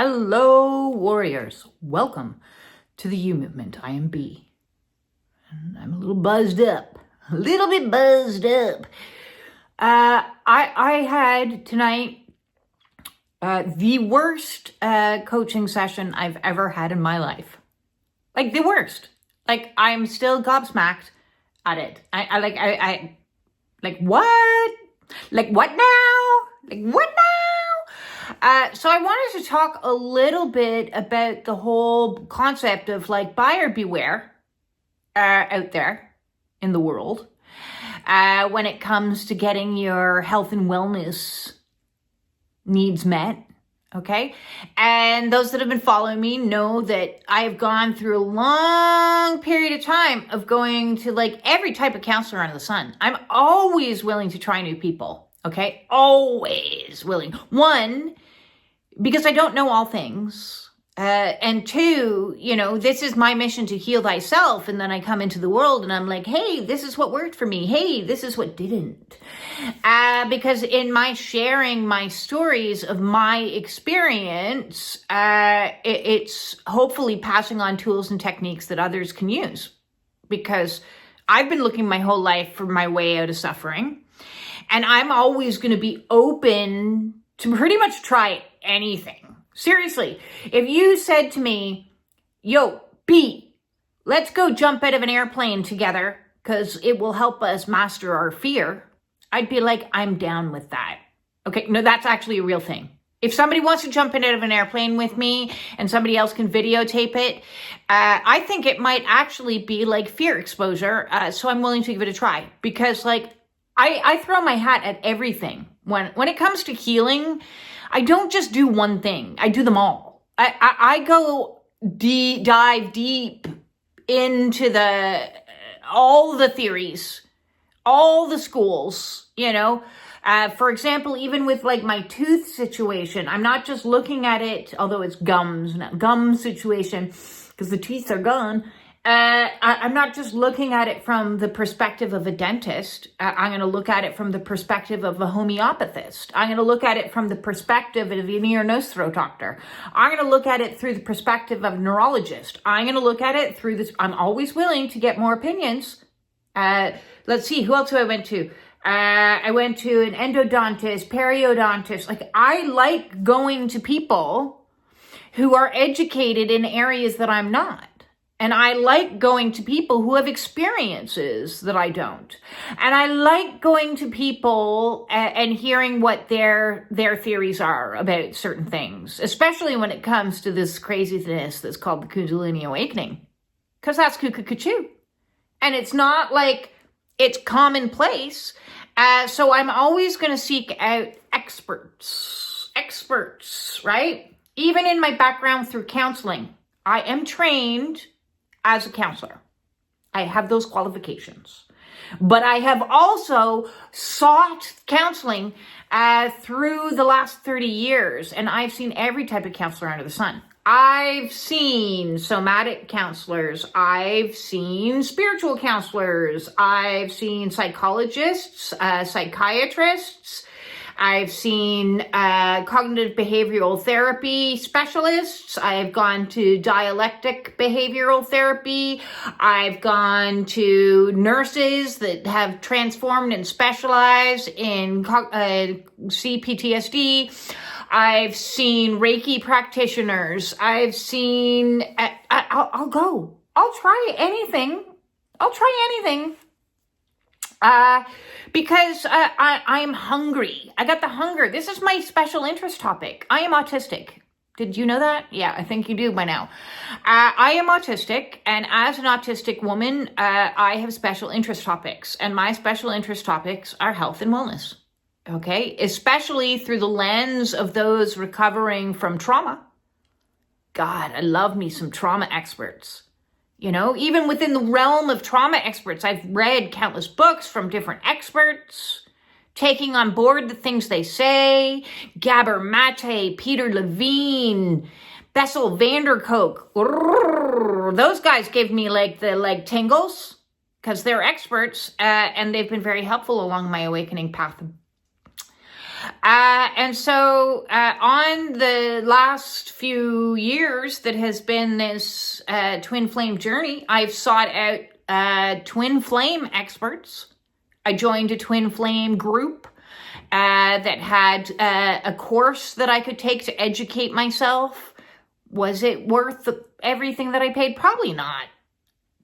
Hello, warriors. Welcome to the U Movement. I am B. And I'm a little buzzed up. A little bit buzzed up. I had tonight the worst coaching session I've ever had in my life. Like the worst. Like I'm still gobsmacked at it. I like what? Like what now? Like what now? So I wanted to talk a little bit about the whole concept of like buyer beware out there in the world when it comes to getting your health and wellness needs met. Okay. And those that have been following me know that I've gone through a long period of time of going to like every type of counselor under the sun. I'm always willing to try new people. Okay. Always willing. One, because I don't know all things. And two, this is my mission to heal thyself. And then I come into the world and I'm like, hey, this is what worked for me. Hey, this is what didn't. Because in my sharing my stories of my experience, it's hopefully passing on tools and techniques that others can use. Because I've been looking my whole life for my way out of suffering. And I'm always going to be open to pretty much try anything. Seriously, if you said to me, yo, B, let's go jump out of an airplane together because it will help us master our fear, I'd be like, I'm down with that. Okay, no, that's actually a real thing. If somebody wants to jump in out of an airplane with me and somebody else can videotape it, I think it might actually be like fear exposure. So I'm willing to give it a try because like I throw my hat at everything. When it comes to healing, I don't just do one thing. I do them all. I go dive deep into all the theories, all the schools, For example, even with like my tooth situation, I'm not just looking at it, although it's gum situation, because the teeth are gone. I'm not just looking at it from the perspective of a dentist. I'm going to look at it from the perspective of a homeopathist. I'm going to look at it from the perspective of an ear, nose, throat doctor. I'm going to look at it through the perspective of a neurologist. I'm going to look at it through this. I'm always willing to get more opinions. Let's see, who else I went to? I went to an endodontist, periodontist. Like I like going to people who are educated in areas that I'm not. And I like going to people who have experiences that I don't. And I like going to people and hearing what their theories are about certain things, especially when it comes to this craziness that's called the Kundalini Awakening. Because that's cuckoo. And it's not like it's commonplace. So I'm always going to seek out experts, right? Even in my background through counseling, I am trained as a counselor. I have those qualifications. But I have also sought counseling through the last 30 years, and I've seen every type of counselor under the sun. I've seen somatic counselors. I've seen spiritual counselors. I've seen psychologists, psychiatrists. I've seen cognitive behavioral therapy specialists. I've gone to dialectic behavioral therapy. I've gone to nurses that have transformed and specialized in CPTSD. I've seen Reiki practitioners. I've seen, I'll go. I'll try anything. Because I'm hungry. I got the hunger. This is my special interest topic. I am autistic. Did you know that? Yeah, I think you do by now. I am autistic, and as an autistic woman, I have special interest topics, and my special interest topics are health and wellness. Okay, especially through the lens of those recovering from trauma. God, I love me some trauma experts. Even within the realm of trauma experts, I've read countless books from different experts, taking on board the things they say. Gabor Mate, Peter Levine, Bessel van der Kolk. Those guys give me the tingles because they're experts and they've been very helpful along my awakening path. And so on the last few years that has been this twin flame journey, I've sought out twin flame experts. I joined a twin flame group that had a course that I could take to educate myself. Was it worth everything that I paid? Probably not.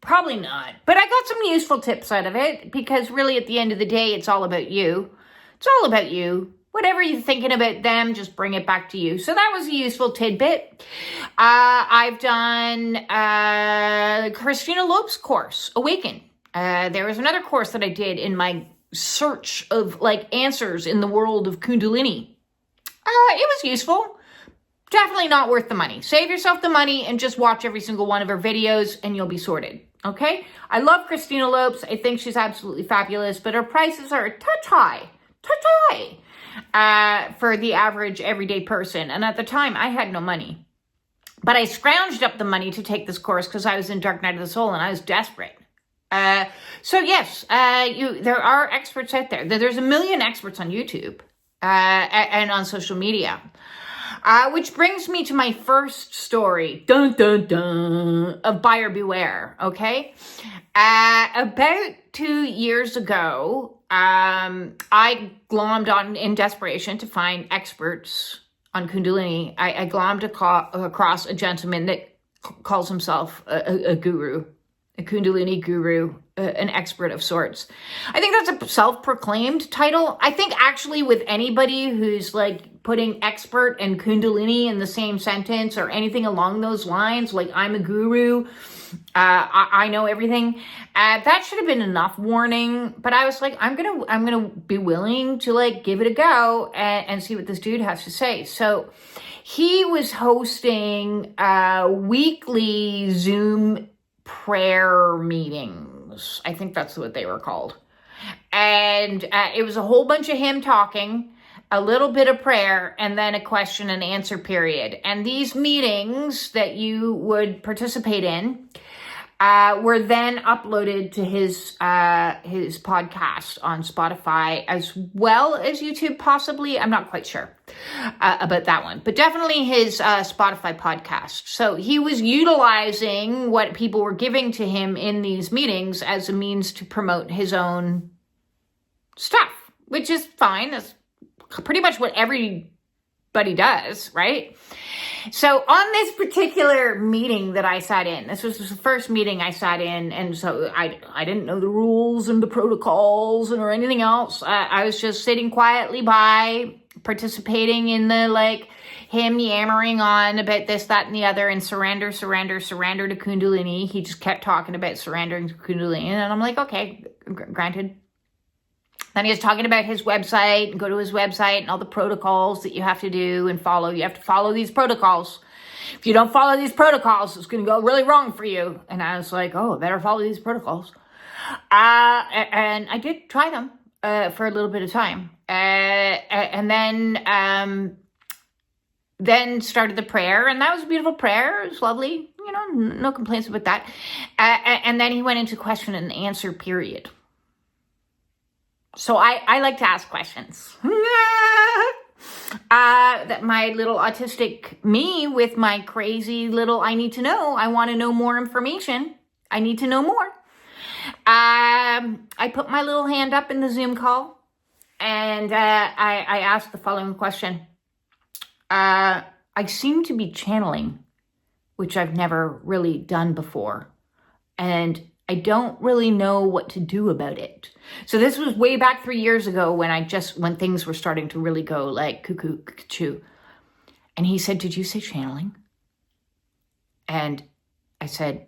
Probably not. But I got some useful tips out of it, because really at the end of the day, it's all about you. It's all about you. Whatever you're thinking about them, just bring it back to you. So that was a useful tidbit. I've done Christina Loeb's course, Awaken. There was another course that I did in my search of answers in the world of Kundalini. It was useful. Definitely not worth the money. Save yourself the money and just watch every single one of her videos and you'll be sorted. Okay? I love Christina Loeb's. I think she's absolutely fabulous, but her prices are a touch high. For the average everyday person. And at the time, I had no money. But I scrounged up the money to take this course because I was in Dark Night of the Soul and I was desperate. So yes, there are experts out there. There's a million experts on YouTube and on social media. Which brings me to my first story, dun dun dun, of buyer beware, okay? About 2 years ago, I glommed on in desperation to find experts on Kundalini. I glommed across a gentleman that calls himself a guru, a Kundalini guru, an expert of sorts. I think that's a self-proclaimed title. I think actually with anybody who's putting expert and Kundalini in the same sentence or anything along those lines, I'm a guru, I know everything, that should have been enough warning. But I was I'm gonna be willing to give it a go and see what this dude has to say. So he was hosting weekly Zoom prayer meetings. I think that's what they were called. And it was a whole bunch of him talking, a little bit of prayer, and then a question and answer period. And these meetings that you would participate in were then uploaded to his podcast on Spotify as well as YouTube, possibly. I'm not quite sure about that one, but definitely his Spotify podcast. So he was utilizing what people were giving to him in these meetings as a means to promote his own stuff, which is fine. That's pretty much what everybody does, right? So on this particular meeting that I sat in, this was the first meeting I sat in, and so I didn't know the rules and the protocols or anything else. I was just sitting quietly by, participating in the him yammering on about this, that, and the other, and surrender to Kundalini. He just kept talking about surrendering to Kundalini, and I'm okay, granted. Then he was talking about his website, and go to his website and all the protocols that you have to do and follow. You have to follow these protocols. If you don't follow these protocols, it's going to go really wrong for you. And I was I better follow these protocols. And I did try them for a little bit of time. And then started the prayer. And that was a beautiful prayer. It was lovely. No complaints about that. And then he went into question and answer period. So I like to ask questions. That my little autistic me with my crazy little, I need to know. I want to know more information. I need to know more. I put my little hand up in the Zoom call and I asked the following question. I seem to be channeling, which I've never really done before. And I don't really know what to do about it. So this was way back 3 years ago when things were starting to really go cuckoo, cuckoo. And he said, "Did you say channeling?" And I said,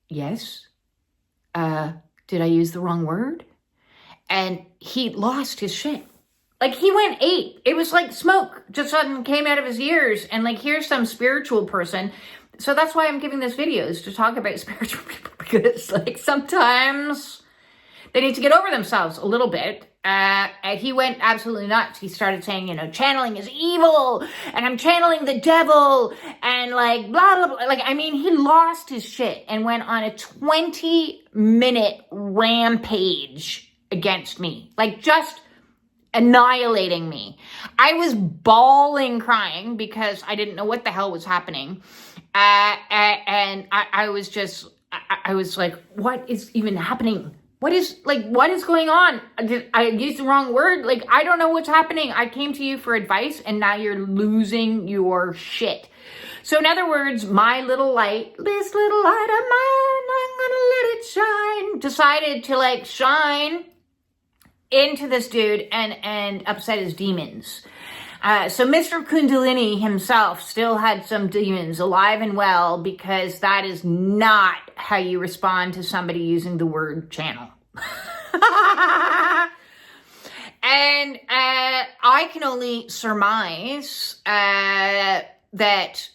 "Yes." Did I use the wrong word? And he lost his shit. He went 8. It was like smoke just suddenly came out of his ears. And here's some spiritual person. So that's why I'm giving this video, is to talk about spiritual people, because sometimes they need to get over themselves a little bit. And he went absolutely nuts. He started saying, channeling is evil and I'm channeling the devil and blah, blah, blah. He lost his shit and went on a 20-minute rampage against me. Just annihilating me. I was bawling, crying because I didn't know what the hell was happening. And I was like, what is even happening? What is going on? Did I use the wrong word? Like, I don't know what's happening. I came to you for advice and now you're losing your shit. So in other words, my little light, this little light of mine, I'm gonna let it shine, decided to like shine into this dude and upset his demons. So Mr. Kundalini himself still had some demons alive and well, because that is not how you respond to somebody using the word channel. And I can only surmise that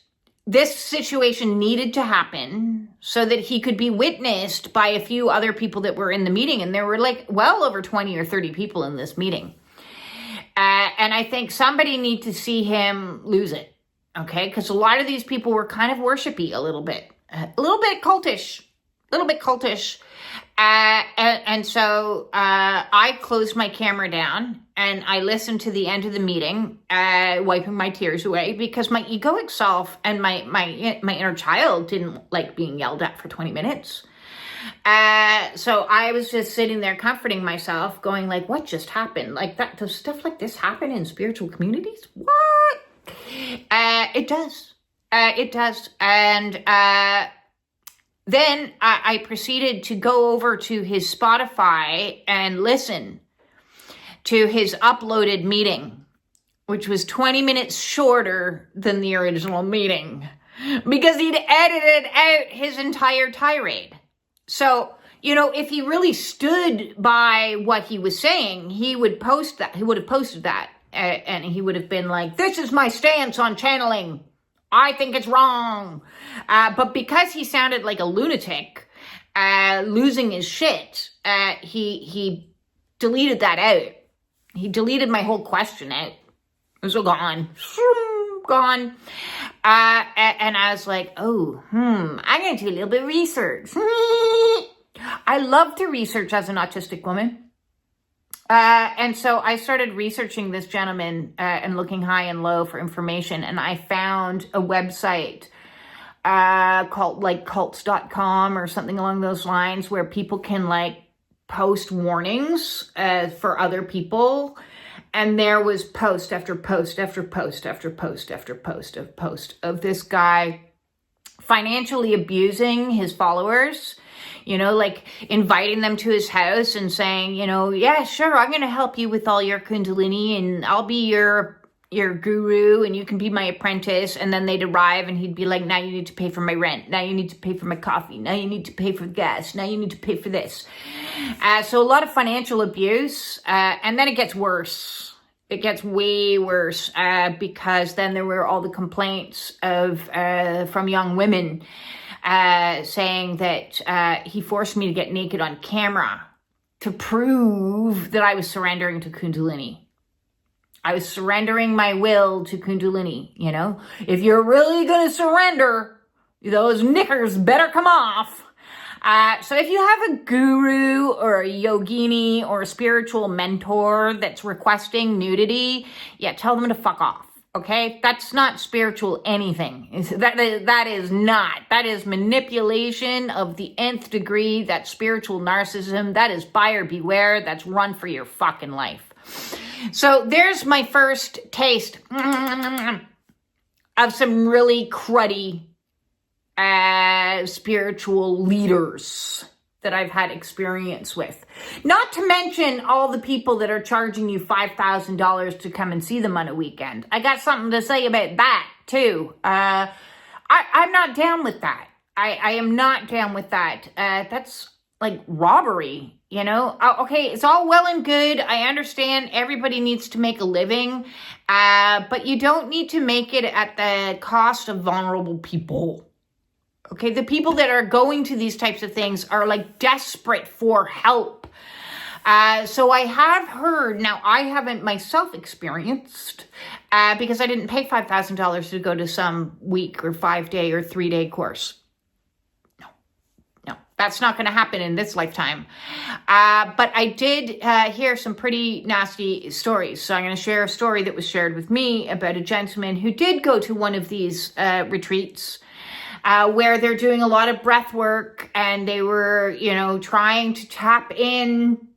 this situation needed to happen so that he could be witnessed by a few other people that were in the meeting. And there were like well over 20 or 30 people in this meeting. And I think somebody need to see him lose it, okay? Because a lot of these people were kind of worshipy a little bit cultish. And so I closed my camera down and I listened to the end of the meeting, wiping my tears away, because my egoic self and my inner child didn't like being yelled at for 20 minutes. So I was just sitting there comforting myself, going like, what just happened? Like, that, does stuff like this happen in spiritual communities? What? It does. It does. And then I proceeded to go over to his Spotify and listen to his uploaded meeting, which was 20 minutes shorter than the original meeting, because he'd edited out his entire tirade. So, you know, if he really stood by what he was saying, he would post that. He would have posted that. And he would have been like, this is my stance on channeling. I think it's wrong. But because he sounded like a lunatic, losing his shit, he deleted that out. He deleted my whole question out. It was all gone. Gone. And I was like, I'm going to do a little bit of research. I love to research as an autistic woman. And so I started researching this gentleman and looking high and low for information. And I found a website called like cults.com or something along those lines, where people can like post warnings for other people. And there was post after post after post after post after post of this guy financially abusing his followers, you know, like inviting them to his house and saying, you know, yeah, sure, I'm going to help you with all your Kundalini and I'll be your guru and you can be my apprentice. And then they'd arrive and he'd be like, now you need to pay for my rent. Now you need to pay for my coffee. Now you need to pay for gas. Now you need to pay for this. So a lot of financial abuse. And then it gets worse. It gets way worse because then there were all the complaints from young women saying that he forced me to get naked on camera to prove that I was surrendering to Kundalini. I was surrendering my will to Kundalini, you know. If you're really going to surrender, those knickers better come off. So if you have a guru or a yogini or a spiritual mentor that's requesting nudity, yeah, tell them to fuck off. Okay, that's not spiritual anything. That is not. That is manipulation of the nth degree. That's spiritual narcissism. That is buyer beware. That's run for your fucking life. So there's my first taste of some really cruddy spiritual leaders that I've had experience with. Not to mention all the people that are charging you $5,000 to come and see them on a weekend. I got something to say about that too. I'm not down with that. I am not down with that. That's like robbery, you know? Okay, it's all well and good. I understand everybody needs to make a living, but you don't need to make it at the cost of vulnerable people. Okay, the people that are going to these types of things are like desperate for help. So I have heard, now I haven't myself experienced, because I didn't pay $5,000 to go to some week or 5-day or 3-day course. No, That's not going to happen in this lifetime. But I did hear some pretty nasty stories. So I'm going to share a story that was shared with me about a gentleman who did go to one of these retreats where they're doing a lot of breath work, and they were, trying to tap in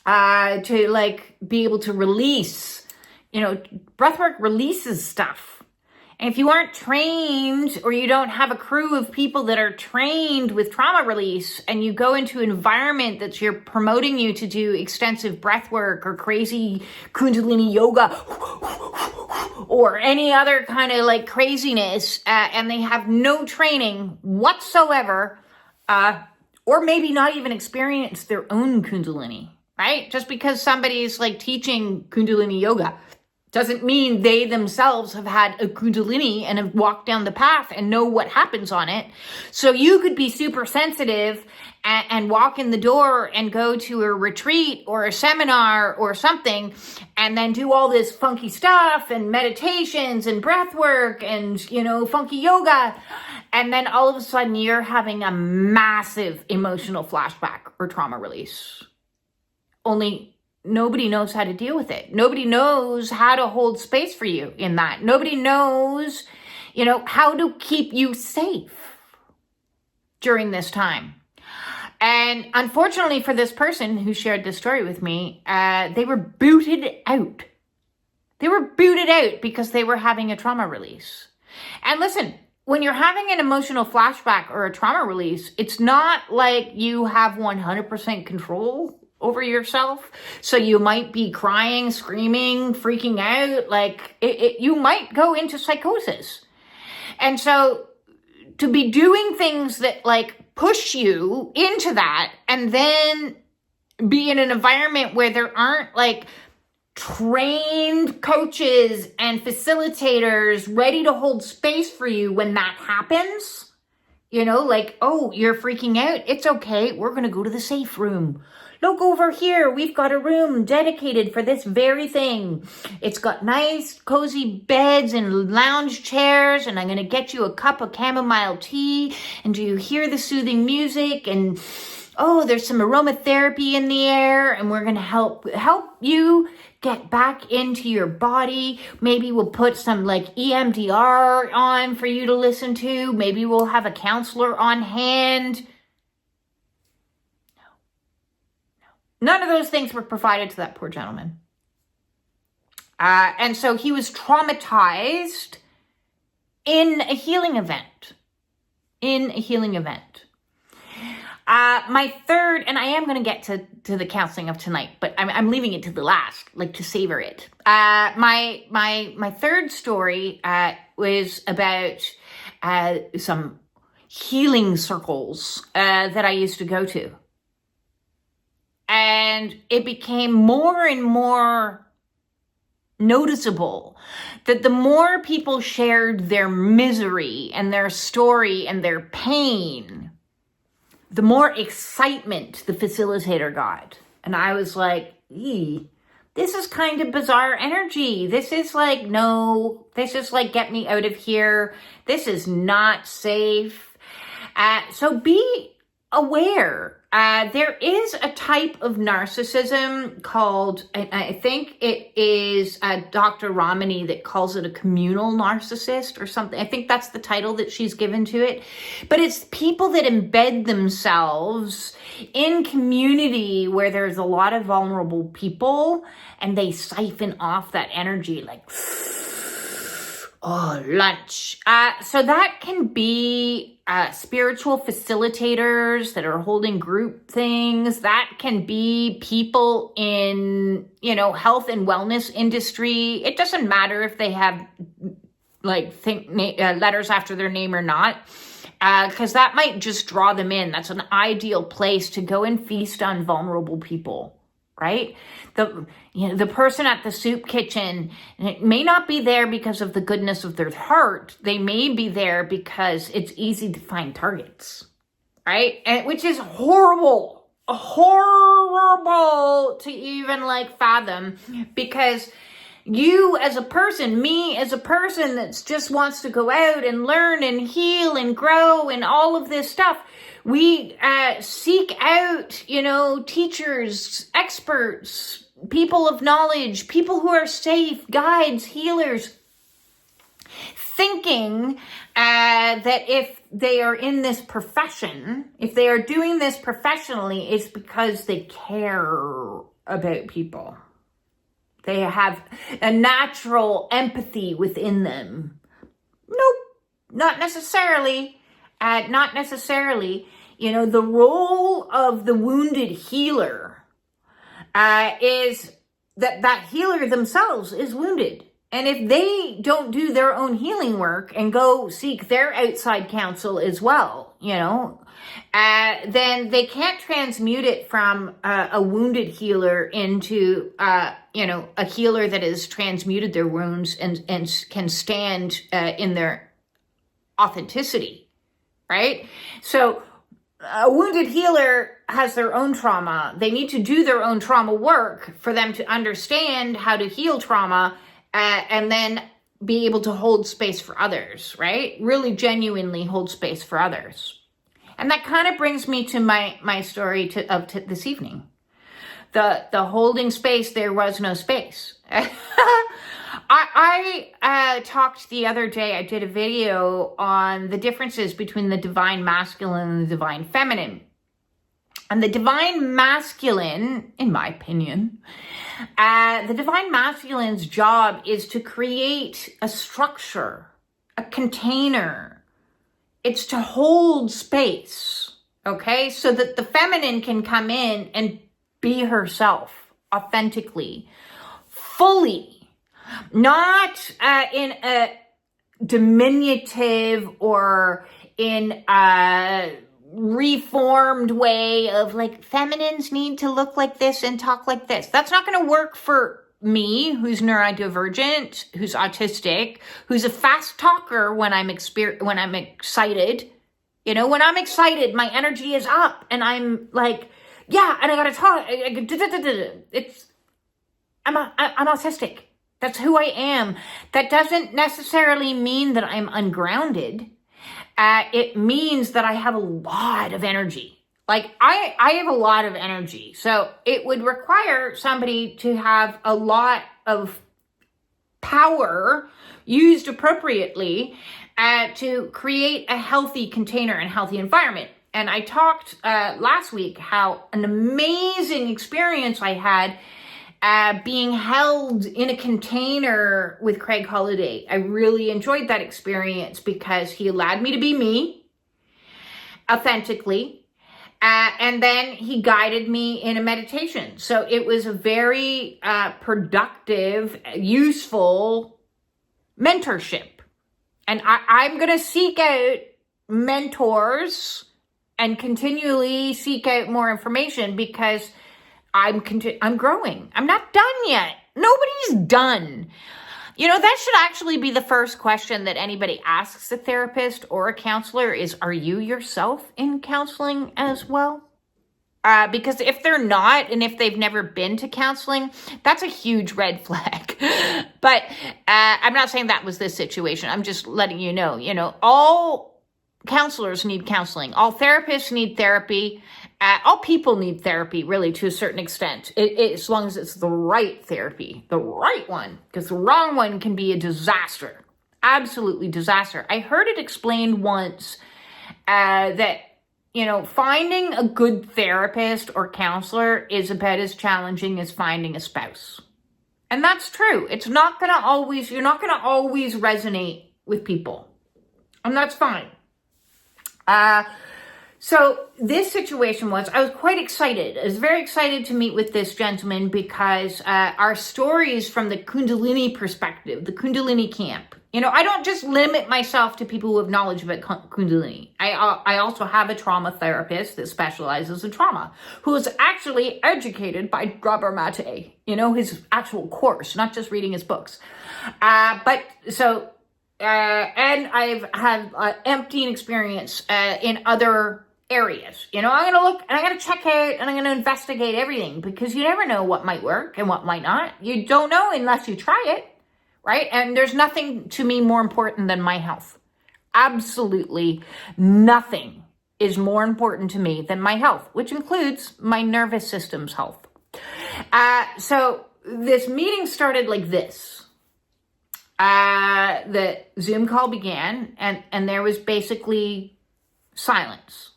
to like be able to release, breath work releases stuff. And if you aren't trained, or you don't have a crew of people that are trained with trauma release, and you go into an environment that's you're promoting you to do extensive breath work or crazy Kundalini yoga or any other kind of like craziness, and they have no training whatsoever, or maybe not even experienced their own Kundalini, right? Just because somebody's like teaching Kundalini yoga doesn't mean they themselves have had a Kundalini and have walked down the path and know what happens on it. So you could be super sensitive and walk in the door and go to a retreat or a seminar or something, and then do all this funky stuff and meditations and breath work and, funky yoga. And then all of a sudden you're having a massive emotional flashback or trauma release. Only nobody knows how to deal with it. Nobody knows how to hold space for you in that. Nobody knows, how to keep you safe during this time. And unfortunately for this person who shared this story with me, they were booted out. They were booted out because they were having a trauma release. And listen, when you're having an emotional flashback or a trauma release, it's not like you have 100% control over yourself. So you might be crying, screaming, freaking out. Like you might go into psychosis. And so to be doing things that like push you into that, and then be in an environment where there aren't like trained coaches and facilitators ready to hold space for you when that happens, oh, you're freaking out. It's okay. We're going to go to the safe room. Look over here. We've got a room dedicated for this very thing. It's got nice, cozy beds and lounge chairs, and I'm going to get you a cup of chamomile tea. And do you hear the soothing music? And oh, there's some aromatherapy in the air, and we're going to help you get back into your body. Maybe we'll put some like EMDR on for you to listen to. Maybe we'll have a counselor on hand. None of those things were provided to that poor gentleman. And so he was traumatized in a healing event. My third, and I am going to get to the counseling of tonight, but I'm leaving it to the last, like to savor it. My third story was about some healing circles that I used to go to. And it became more and more noticeable that the more people shared their misery and their story and their pain, the more excitement the facilitator got. And I was like, this is kind of bizarre energy. This is like, no, this is like, get me out of here. This is not safe. So be aware. There is a type of narcissism called, I think it is Dr. Ramani that calls it a communal narcissist or something. I think that's the title that she's given to it. But it's people that embed themselves in community where there's a lot of vulnerable people, and they siphon off that energy like, oh, lunch. So that can be spiritual facilitators that are holding group things. That can be people in, health and wellness industry. It doesn't matter if they have letters after their name or not, because that might just draw them in. That's an ideal place to go and feast on vulnerable people. Right? The person at the soup kitchen, and it may not be there because of the goodness of their heart. They may be there because it's easy to find targets, right? And which is horrible to even fathom, because you as a person, me as a person that just wants to go out and learn and heal and grow and all of this stuff, We seek out, teachers, experts, people of knowledge, people who are safe, guides, healers, thinking that if they are in this profession, if they are doing this professionally, it's because they care about people. They have a natural empathy within them. Nope, not necessarily. Not necessarily. The role of the wounded healer is that healer themselves is wounded. And if they don't do their own healing work and go seek their outside counsel as well, then they can't transmute it from a wounded healer into, a healer that has transmuted their wounds and can stand in their authenticity, right? So a wounded healer has their own trauma. They need to do their own trauma work for them to understand how to heal trauma and then be able to hold space for others, right? Really genuinely hold space for others. And that kind of brings me to my story of this evening. The holding space, there was no space. I talked the other day, I did a video on the differences between the divine masculine and the divine feminine. And the divine masculine, in my opinion, the divine masculine's job is to create a structure, a container. It's to hold space, okay? So that the feminine can come in and be herself authentically, fully, not in a diminutive or in a reformed way of like feminines need to look like this and talk like this. That's not going to work for me, who's neurodivergent, who's autistic, who's a fast talker when I'm excited. When I'm excited, my energy is up and I'm like, yeah, and I got to talk. I'm autistic. That's who I am. That doesn't necessarily mean that I'm ungrounded. It means that I have a lot of energy. Like I have a lot of energy. So it would require somebody to have a lot of power used appropriately to create a healthy container and healthy environment. And I talked last week how an amazing experience I had being held in a container with Craig Holiday. I really enjoyed that experience because he allowed me to be me authentically. And then he guided me in a meditation. So it was a very productive, useful mentorship. And I'm going to seek out mentors and continually seek out more information because I'm growing. I'm not done yet. Nobody's done. That should actually be the first question that anybody asks a therapist or a counselor is, are you yourself in counseling as well? Because if they're not, and if they've never been to counseling, that's a huge red flag. But I'm not saying that was this situation. I'm just letting you know, all counselors need counseling. All therapists need therapy. All people need therapy, really, to a certain extent, as long as it's the right therapy, the right one, because the wrong one can be a disaster, absolutely disaster. I heard it explained once that, finding a good therapist or counselor is about as challenging as finding a spouse. And that's true. You're not going to always resonate with people. And that's fine. So this situation I was quite excited. I was very excited to meet with this gentleman because our stories from the Kundalini perspective, the Kundalini camp. I don't just limit myself to people who have knowledge about Kundalini. I also have a trauma therapist that specializes in trauma, who is actually educated by Robert Mate, his actual course, not just reading his books. And I've had emptying experience in other areas. I'm going to look and I'm going to check out and I'm going to investigate everything because you never know what might work and what might not. You don't know unless you try it, right? And there's nothing to me more important than my health. Absolutely nothing is more important to me than my health, which includes my nervous system's health. So this meeting started like this. The Zoom call began, and there was basically silence.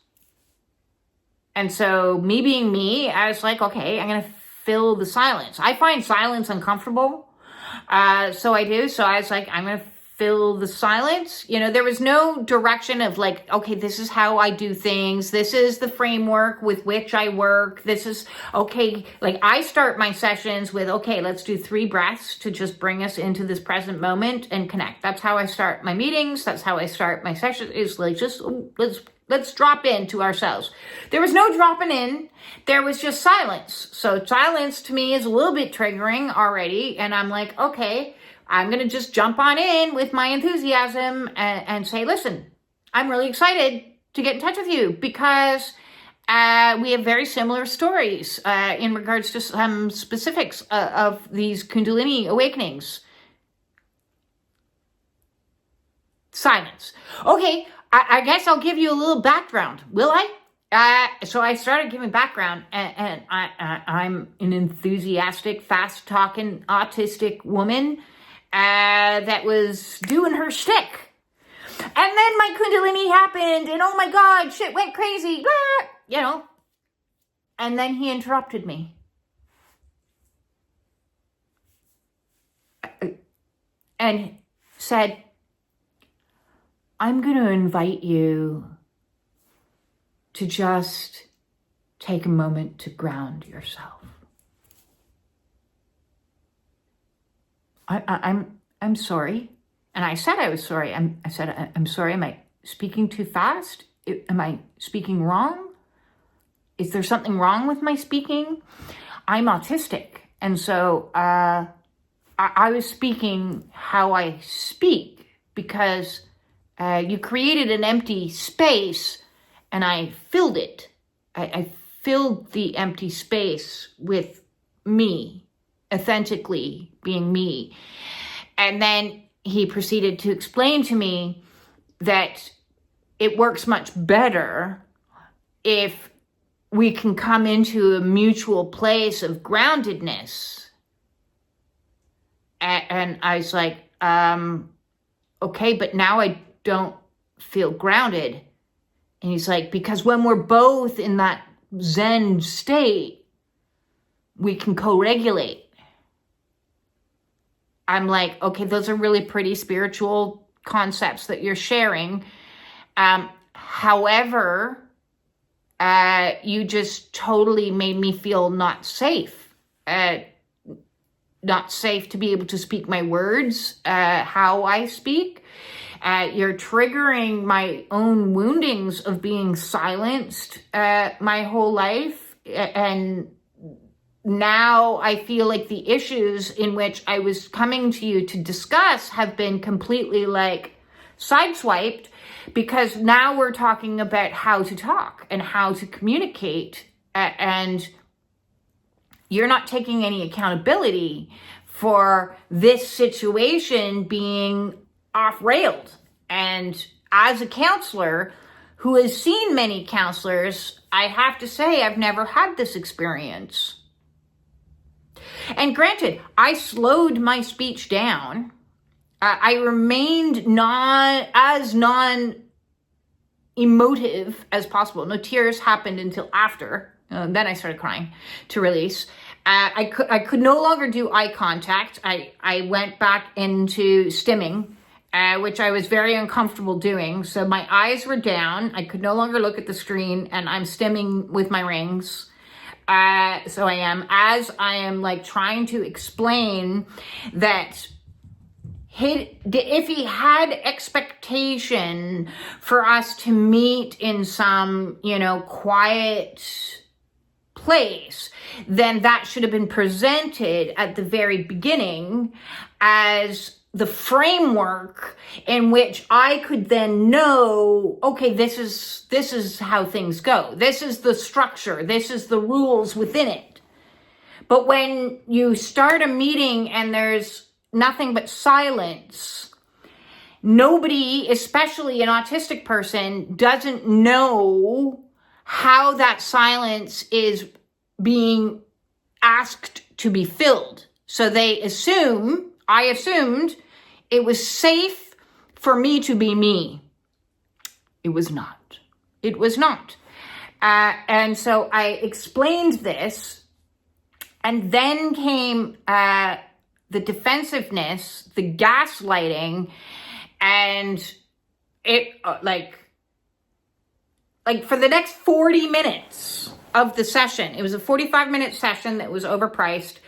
And so me being me, I was like, okay, I'm going to fill the silence. I find silence uncomfortable. So I do. So I was like, I'm going to fill the silence. You know, there was no direction of like, okay, this is how I do things. This is the framework with which I work. This is, okay, like I start my sessions with, okay, let's do 3 breaths to just bring us into this present moment and connect. That's how I start my meetings. That's how I start my sessions, is like, just let's drop into ourselves. There was no dropping in. There was just silence. So silence to me is a little bit triggering already. And I'm like, okay, I'm going to just jump on in with my enthusiasm and say, listen, I'm really excited to get in touch with you because we have very similar stories in regards to some specifics of these Kundalini awakenings. Silence. Okay, I guess I'll give you a little background, will I? So I started giving background, and I'm an enthusiastic, fast-talking, autistic woman that was doing her shtick. And then my Kundalini happened, and oh my God, shit went crazy, blah, you know. And then he interrupted me. And said, I'm going to invite you to just take a moment to ground yourself. I'm sorry. And I said I was sorry. I said, I'm sorry. Am I speaking too fast? Am I speaking wrong? Is there something wrong with my speaking? I'm autistic. And so I was speaking how I speak because you created an empty space and I filled it. I filled the empty space with me, authentically being me. And then he proceeded to explain to me that it works much better if we can come into a mutual place of groundedness. And I was like, okay, but now I don't feel grounded. And he's like, because when we're both in that Zen state, we can co-regulate. I'm like, okay, those are really pretty spiritual concepts that you're sharing. However, you just totally made me feel not safe. Not safe to be able to speak my words, how I speak. You're triggering my own woundings of being silenced my whole life. And now I feel like the issues in which I was coming to you to discuss have been completely like sideswiped, because now we're talking about how to talk and how to communicate, and you're not taking any accountability for this situation being off-railed. And as a counselor who has seen many counselors, I have to say I've never had this experience. And granted, I slowed my speech down. I remained as non-emotive as possible. No tears happened until after. Then I started crying to release. I could no longer do eye contact. I went back into stimming, which I was very uncomfortable doing. So my eyes were down. I could no longer look at the screen, and I'm stimming with my rings. So as I am like trying to explain that if he had expectation for us to meet in some, quiet place, then that should have been presented at the very beginning as the framework in which I could then know, okay, this is how things go. This is the structure. This is the rules within it. But when you start a meeting and there's nothing but silence, nobody, especially an autistic person, doesn't know how that silence is being asked to be filled. So I assumed it was safe for me to be me. It was not. It was not. And so I explained this, and then came the defensiveness, the gaslighting, and it like for the next 40 minutes of the session, it was a 45-minute session that was overpriced.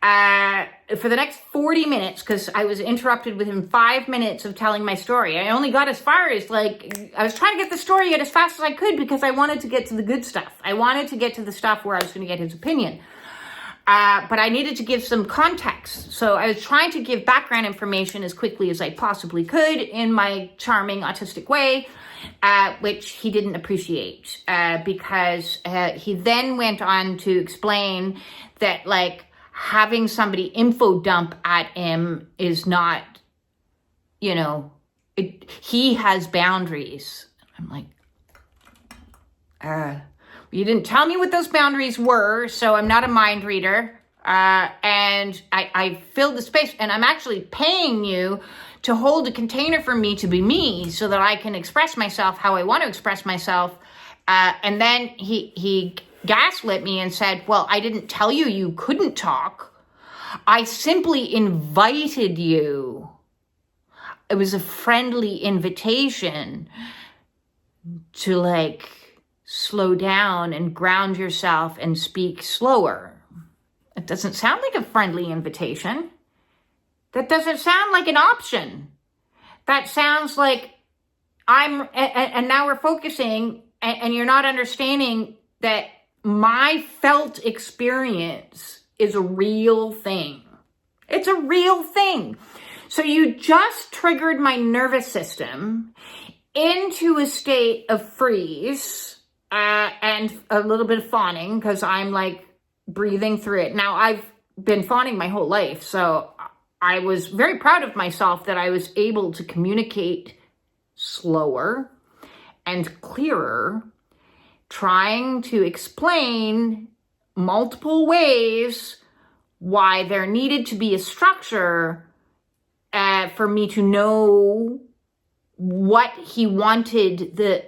For the next 40 minutes, because I was interrupted within 5 minutes of telling my story. I only got as far as I was trying to get the story out as fast as I could because I wanted to get to the good stuff. I wanted to get to the stuff where I was going to get his opinion. But I needed to give some context. So I was trying to give background information as quickly as I possibly could in my charming autistic way, which he didn't appreciate because he then went on to explain that having somebody info dump at him is not, he has boundaries. I'm like, you didn't tell me what those boundaries were, so I'm not a mind reader. And I filled the space, and I'm actually paying you to hold a container for me to be me so that I can express myself how I want to express myself. And then he gaslit me and said, well, I didn't tell you you couldn't talk. I simply invited you. It was a friendly invitation to slow down and ground yourself and speak slower. It doesn't sound like a friendly invitation. That doesn't sound like an option. That sounds like and now we're focusing and you're not understanding that my felt experience is a real thing. It's a real thing. So you just triggered my nervous system into a state of freeze and a little bit of fawning because I'm breathing through it. Now, I've been fawning my whole life, so I was very proud of myself that I was able to communicate slower and clearer, trying to explain multiple ways why there needed to be a structure for me to know what he wanted the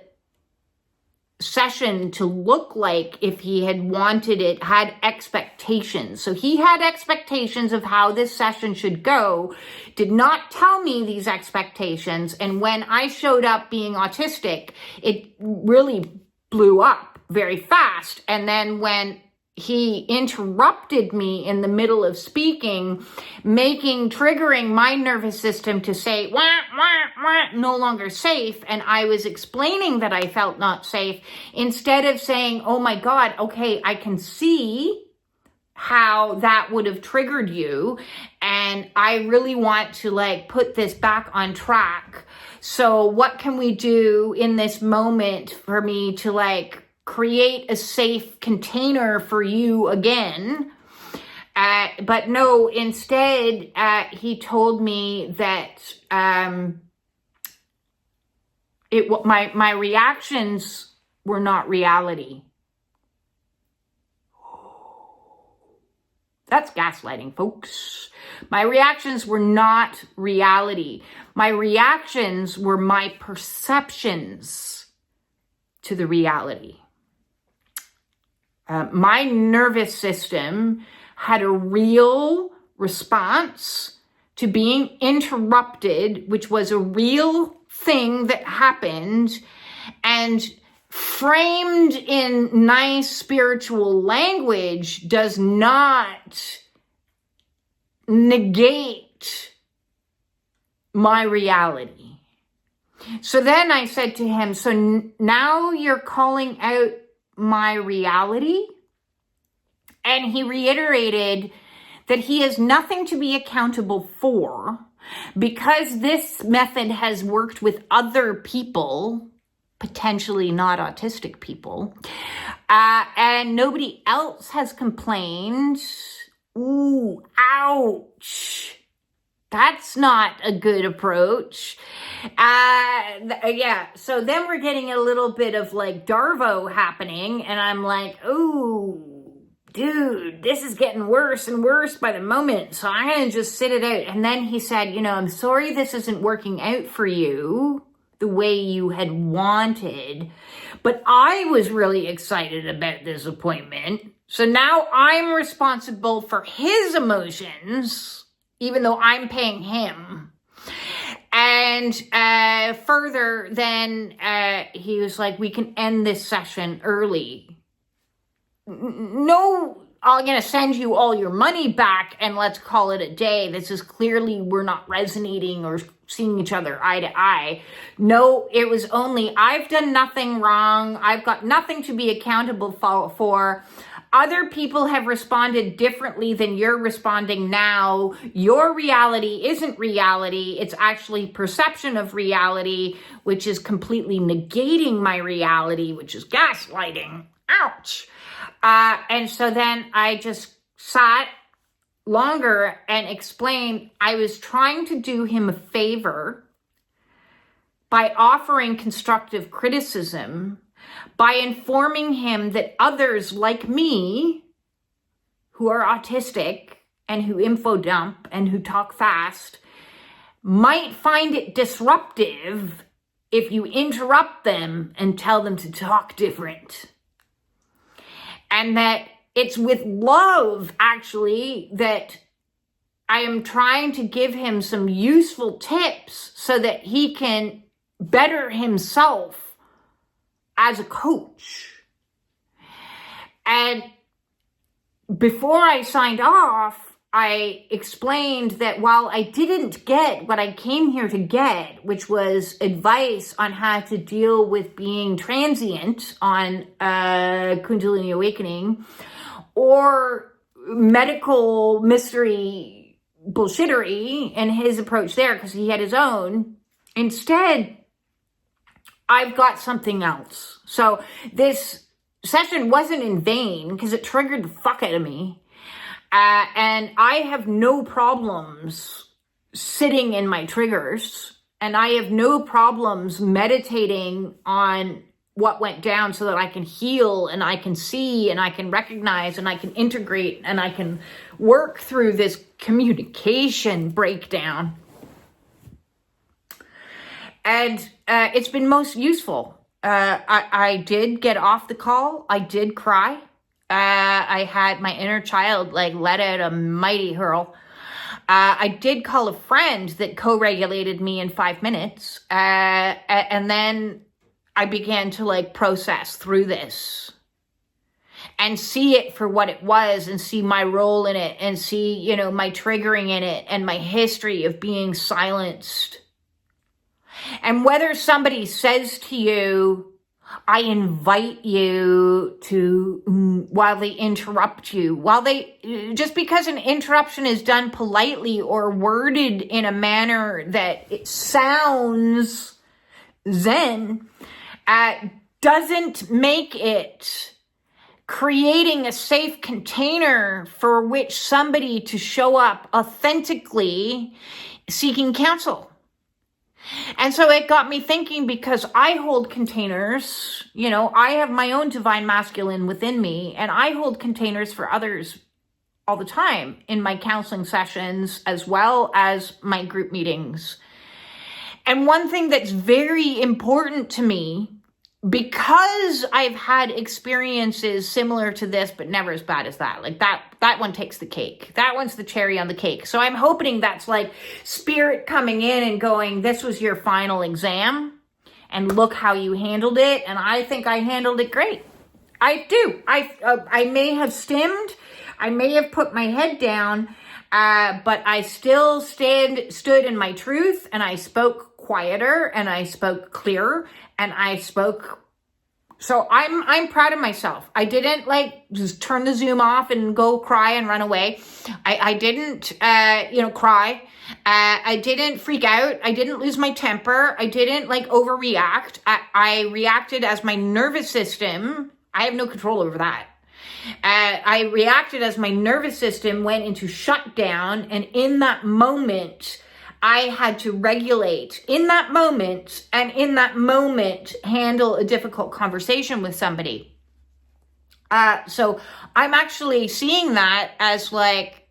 session to look like if he had wanted it, had expectations. So he had expectations of how this session should go, did not tell me these expectations. And when I showed up being autistic, it really blew up very fast. And then when he interrupted me in the middle of speaking, triggering my nervous system to say, wah, wah, wah, no longer safe. And I was explaining that I felt not safe instead of saying, oh my God, okay, I can see how that would have triggered you. And I really want to put this back on track. So what can we do in this moment for me to create a safe container for you again? But no, instead, he told me that my reactions were not reality. That's gaslighting, folks. My reactions were not reality. My reactions were my perceptions to the reality. My nervous system had a real response to being interrupted, which was a real thing that happened, and framed in nice spiritual language does not negate my reality. So then I said to him, so now you're calling out my reality? And he reiterated that he has nothing to be accountable for because this method has worked with other people, potentially not autistic people, and nobody else has complained. Ooh, ouch. That's not a good approach. Yeah, so then we're getting a little bit of like Darvo happening, and I'm like, ooh, dude, this is getting worse and worse by the moment, so I'm gonna just sit it out. And then he said, I'm sorry this isn't working out for you the way you had wanted, but I was really excited about this appointment, so now I'm responsible for his emotions, even though I'm paying him. And further, then he was like, we can end this session early. No, I'm going to send you all your money back and let's call it a day. This is clearly we're not resonating or seeing each other eye to eye. No, it was only, I've done nothing wrong. I've got nothing to be accountable for. Other people have responded differently than you're responding now. Your reality isn't reality. It's actually perception of reality, which is completely negating my reality, which is gaslighting. Ouch. And so then I just sat longer and explained I was trying to do him a favor by offering constructive criticism, by informing him that others like me, who are autistic and who info dump and who talk fast, might find it disruptive if you interrupt them and tell them to talk different. And that it's with love, actually, that I am trying to give him some useful tips so that he can better himself as a coach. And before I signed off, I explained that while I didn't get what I came here to get, which was advice on how to deal with being transient on Kundalini Awakening, or medical mystery bullshittery and his approach there, because he had his own, instead, I've got something else. So this session wasn't in vain because it triggered the fuck out of me. And I have no problems sitting in my triggers, and I have no problems meditating on what went down so that I can heal and I can see and I can recognize and I can integrate and I can work through this communication breakdown. And it's been most useful. I did get off the call. I did cry. I had my inner child let out a mighty hurl. I did call a friend that co-regulated me in 5 minutes. And then I began to process through this and see it for what it was and see my role in it and see, my triggering in it and my history of being silenced. And whether somebody says to you, I invite you to, while they interrupt you, just because an interruption is done politely or worded in a manner that it sounds zen, doesn't make it creating a safe container for which somebody to show up authentically seeking counsel. And so it got me thinking, because I hold containers, I have my own divine masculine within me, and I hold containers for others all the time in my counseling sessions as well as my group meetings. And one thing that's very important to me, because I've had experiences similar to this, but never as bad as that. That one takes the cake. That one's the cherry on the cake. So I'm hoping that's spirit coming in and going, this was your final exam and look how you handled it. And I think I handled it great. I do. I may have stimmed. I may have put my head down, but I still stood in my truth, and I spoke quieter, and I spoke clearer, and I spoke. So I'm proud of myself. I didn't just turn the Zoom off and go cry and run away. I didn't cry. I didn't freak out. I didn't lose my temper. I didn't overreact. I reacted as my nervous system. I have no control over that. I reacted as my nervous system went into shutdown, and in that moment, I had to regulate in that moment, and in that moment handle a difficult conversation with somebody. So I'm actually seeing that as like,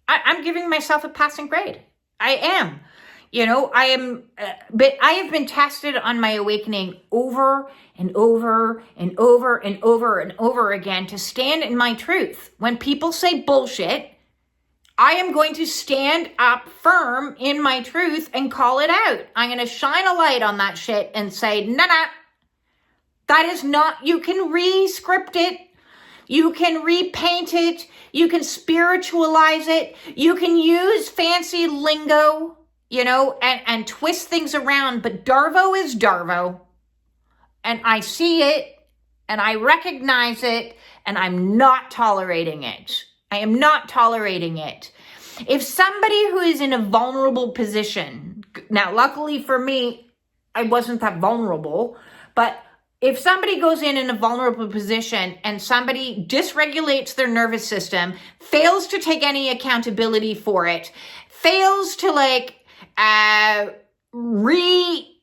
I'm giving myself a passing grade. I am. I am, but I have been tested on my awakening over and over and over and over and over again to stand in my truth. When people say bullshit, I am going to stand up firm in my truth and call it out. I'm going to shine a light on that shit and say, nah, that is not, you can re-script it. You can repaint it. You can spiritualize it. You can use fancy lingo, and twist things around. But Darvo is Darvo. And I see it and I recognize it and I'm not tolerating it. I am not tolerating it. If somebody who is in a vulnerable position, now luckily for me, I wasn't that vulnerable, but if somebody goes in a vulnerable position and somebody dysregulates their nervous system, fails to take any accountability for it, fails to realign,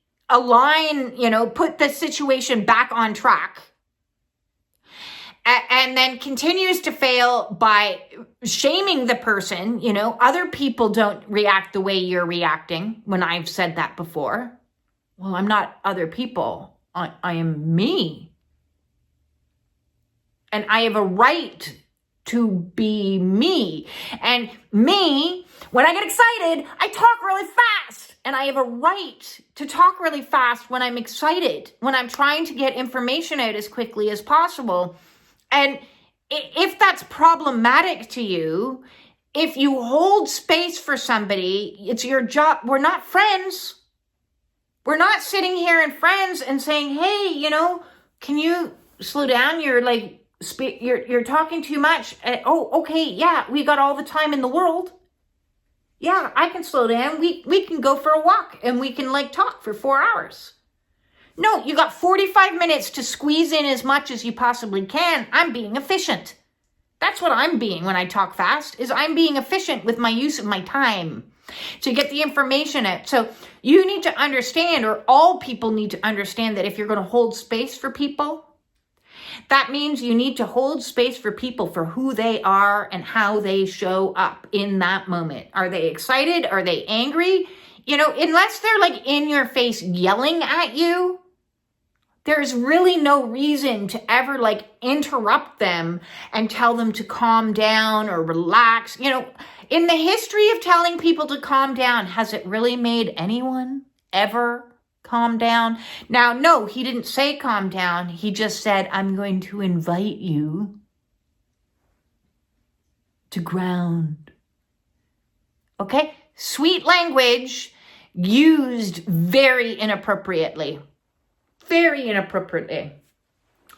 put the situation back on track, and then continues to fail by shaming the person, other people don't react the way you're reacting. When I've said that before, well, I'm not other people. I am me. And I have a right to be me. And me, when I get excited, I talk really fast. And I have a right to talk really fast when I'm excited, when I'm trying to get information out as quickly as possible. And if that's problematic to you, if you hold space for somebody, it's your job. We're not friends. We're not sitting here in friends and saying, hey, can you slow down? You're you're talking too much. Oh, okay. Yeah, we got all the time in the world. Yeah, I can slow down. We can go for a walk and we can talk for 4 hours. No, you got 45 minutes to squeeze in as much as you possibly can. I'm being efficient. That's what I'm being when I talk fast, is I'm being efficient with my use of my time to get the information out. So you need to understand, or all people need to understand, that if you're going to hold space for people, that means you need to hold space for people for who they are and how they show up in that moment. Are they excited? Are they angry? Unless they're in your face yelling at you, there's really no reason to ever interrupt them and tell them to calm down or relax. In the history of telling people to calm down, has it really made anyone ever calm down? Now, no, he didn't say calm down. He just said, I'm going to invite you to ground. Okay? Sweet language used very inappropriately. Very inappropriately.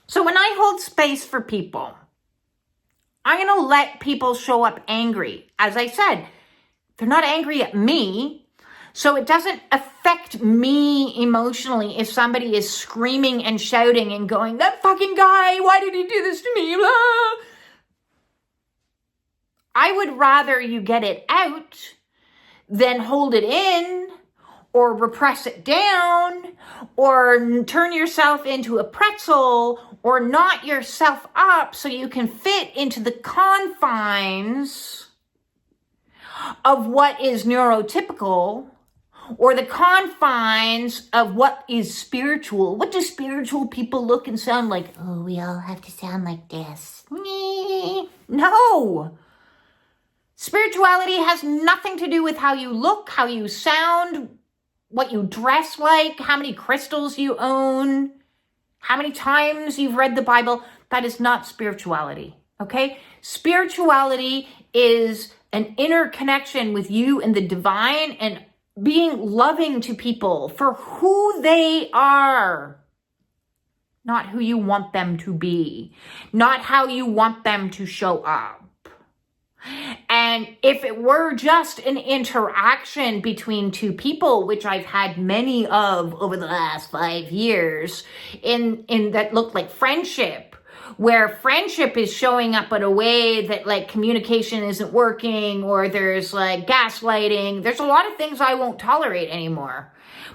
So when I hold space for people, I'm going to let people show up angry. As I said, they're not angry at me, so it doesn't affect me emotionally if somebody is screaming and shouting and going, that fucking guy, why did he do this to me? Blah. I would rather you get it out than hold it in, or repress it down, or turn yourself into a pretzel, or knot yourself up so you can fit into the confines of what is neurotypical, or the confines of what is spiritual. What do spiritual people look and sound like? Oh, we all have to sound like this. No. Spirituality has nothing to do with how you look, how you sound, what you dress like, how many crystals you own, how many times you've read the Bible. That is not spirituality, okay? Spirituality is an inner connection with you and the divine, and being loving to people for who they are, not who you want them to be, not how you want them to show up. And if it were just an interaction between two people, which I've had many of over the last 5 years, in that looked like friendship, where friendship is showing up in a way that like communication isn't working, or there's like gaslighting. There's a lot of things I won't tolerate anymore.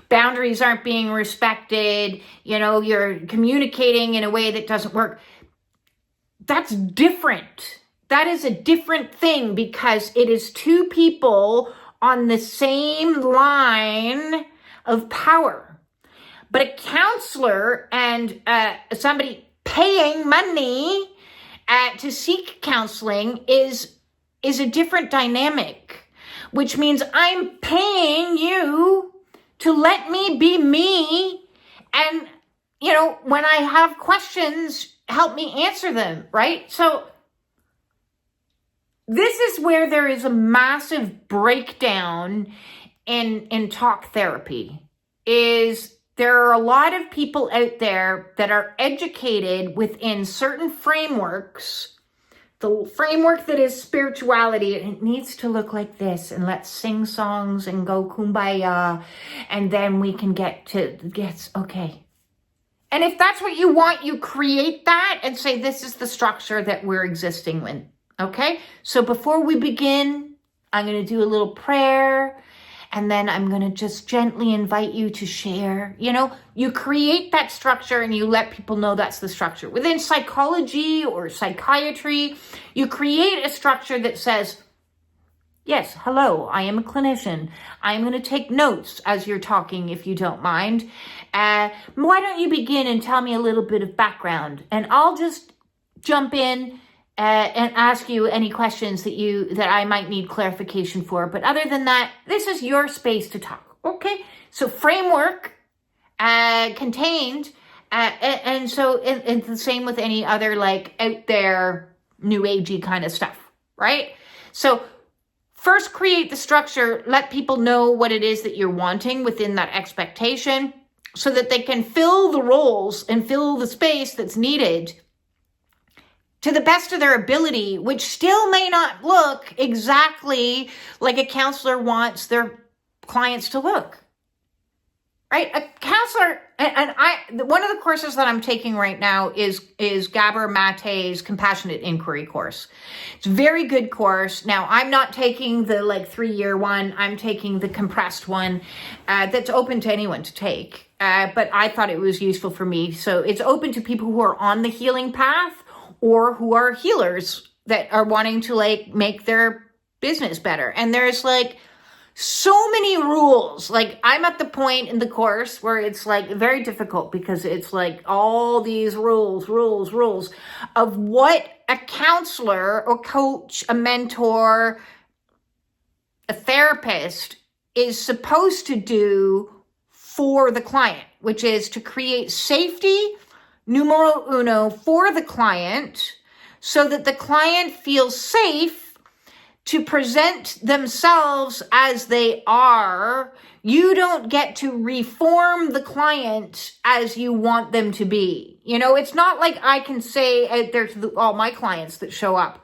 Boundaries aren't being respected. You're communicating in a way that doesn't work. That's different. That is a different thing, because it is two people on the same line of power. But a counselor and somebody paying money to seek counseling is a different dynamic, which means I'm paying you to let me be me. And, when I have questions, help me answer them, right? So this is where there is a massive breakdown in talk therapy. There are a lot of people out there that are educated within certain frameworks. The framework that is spirituality, it needs to look like this, and let's sing songs and go kumbaya, and then we can get okay. And if that's what you want, you create that and say, this is the structure that we're existing in, okay? So before we begin, I'm going to do a little prayer, and then I'm going to just gently invite you to share. You create that structure and you let people know that's the structure. Within psychology or psychiatry, you create a structure that says, yes, hello, I am a clinician. I'm going to take notes as you're talking, if you don't mind. Why don't you begin and tell me a little bit of background? And I'll just jump in and ask you any questions that I might need clarification for. But other than that, this is your space to talk. Okay? So framework contained, and so it's the same with any other like out there new agey kind of stuff, right? So first create the structure, let people know what it is that you're wanting within that expectation, so that they can fill the roles and fill the space that's needed to the best of their ability, which still may not look exactly like a counselor wants their clients to look, right? A counselor, one of the courses that I'm taking right now is Gabor Mate's Compassionate Inquiry course. It's a very good course. Now, I'm not taking the 3-year one. I'm taking the compressed one that's open to anyone to take. But I thought it was useful for me. So it's open to people who are on the healing path, or who are healers that are wanting to make their business better. And there's so many rules. I'm at the point in the course where it's very difficult, because it's all these rules of what a counselor or coach, a mentor, a therapist is supposed to do for the client, which is to create safety, numero uno, for the client, so that the client feels safe to present themselves as they are. You don't get to reform the client as you want them to be. It's not like I can say out there to all my clients that show up,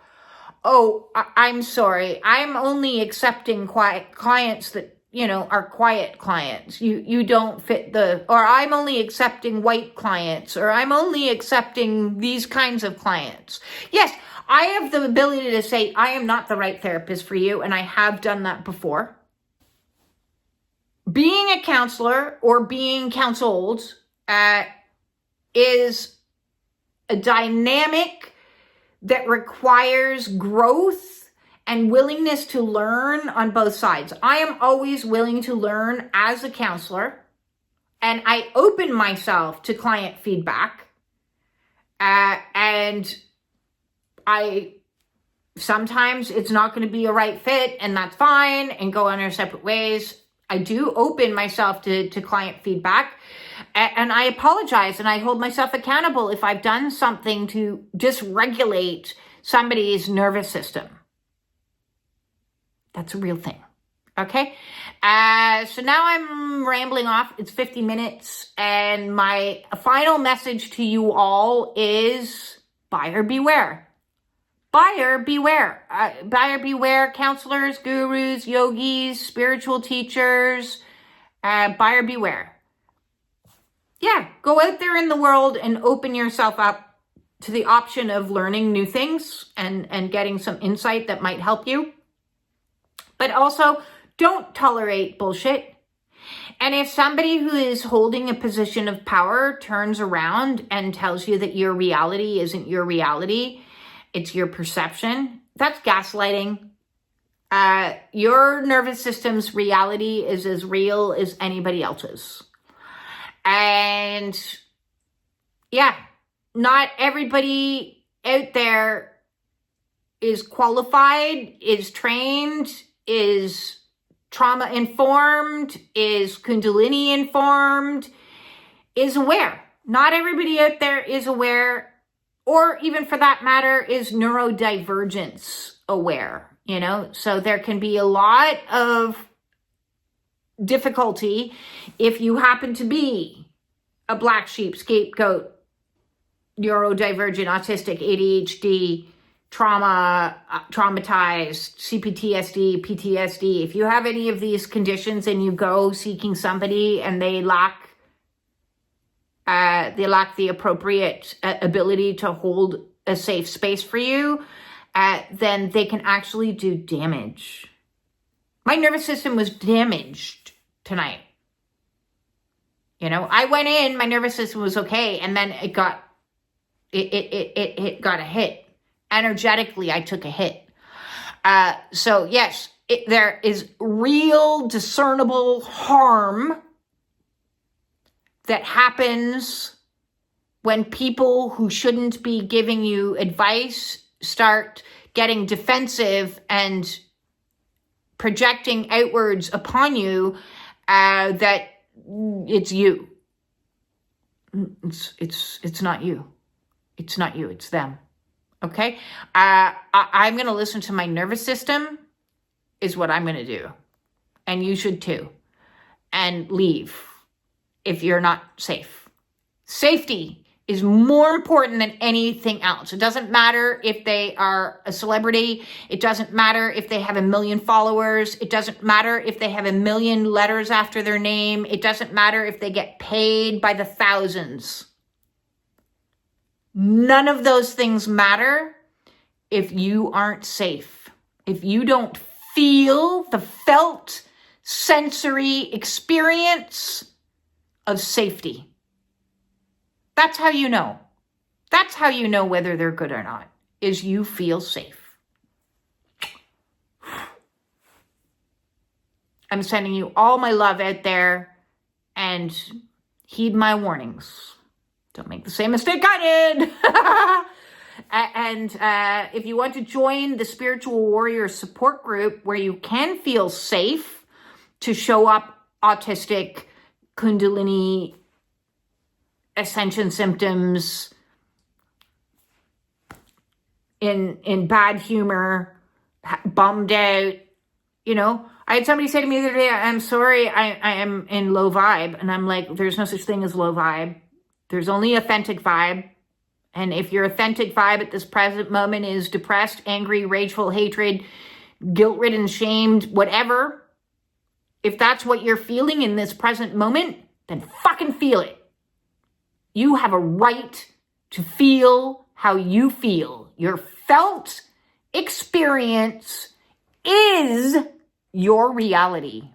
oh, I'm sorry, I'm only accepting clients that are quiet clients. You don't fit or I'm only accepting white clients, or I'm only accepting these kinds of clients. Yes, I have the ability to say, I am not the right therapist for you, and I have done that before. Being a counselor or being counseled is a dynamic that requires growth and willingness to learn on both sides. I am always willing to learn as a counselor, and I open myself to client feedback. And sometimes it's not going to be a right fit, and that's fine, and go on our separate ways. I do open myself to client feedback, and I apologize, and I hold myself accountable if I've done something to dysregulate somebody's nervous system. That's a real thing. Okay. So now I'm rambling off. It's 50 minutes. And my final message to you all is buyer beware. Buyer beware. Buyer beware, counselors, gurus, yogis, spiritual teachers. Buyer beware. Yeah. Go out there in the world and open yourself up to the option of learning new things and getting some insight that might help you. But also, don't tolerate bullshit. And if somebody who is holding a position of power turns around and tells you that your reality isn't your reality, it's your perception, that's gaslighting. Your nervous system's reality is as real as anybody else's. And yeah, not everybody out there is qualified, is trained, is trauma informed, is Kundalini informed, is aware. Not everybody out there is aware, or even for that matter, is neurodivergence aware. So there can be a lot of difficulty if you happen to be a black sheep, scapegoat, neurodivergent, autistic, ADHD, traumatized, CPTSD, PTSD. If you have any of these conditions and you go seeking somebody and they lack the appropriate ability to hold a safe space for you, then they can actually do damage. My nervous system was damaged tonight. I went in, my nervous system was okay, and then it got a hit. Energetically, I took a hit. So yes, there is real discernible harm that happens when people who shouldn't be giving you advice start getting defensive and projecting outwards upon you that it's you. It's not you. It's not you. It's them. Okay? I'm going to listen to my nervous system is what I'm going to do. And you should too. And leave if you're not safe. Safety is more important than anything else. It doesn't matter if they are a celebrity. It doesn't matter if they have 1 million followers. It doesn't matter if they have 1 million letters after their name. It doesn't matter if they get paid by the thousands. None of those things matter if you aren't safe. If you don't feel the felt sensory experience of safety. That's how you know. That's how you know whether they're good or not, is you feel safe. I'm sending you all my love out there, and heed my warnings. Don't make the same mistake I did. And if you want to join the Spiritual Warrior Support Group where you can feel safe to show up autistic, Kundalini, ascension symptoms, in bad humor, bummed out, I had somebody say to me the other day, I'm sorry, I am in low vibe. And I'm like, there's no such thing as low vibe. There's only authentic vibe. And if your authentic vibe at this present moment is depressed, angry, rageful, hatred, guilt-ridden, shamed, whatever, if that's what you're feeling in this present moment, then fucking feel it. You have a right to feel how you feel. Your felt experience is your reality.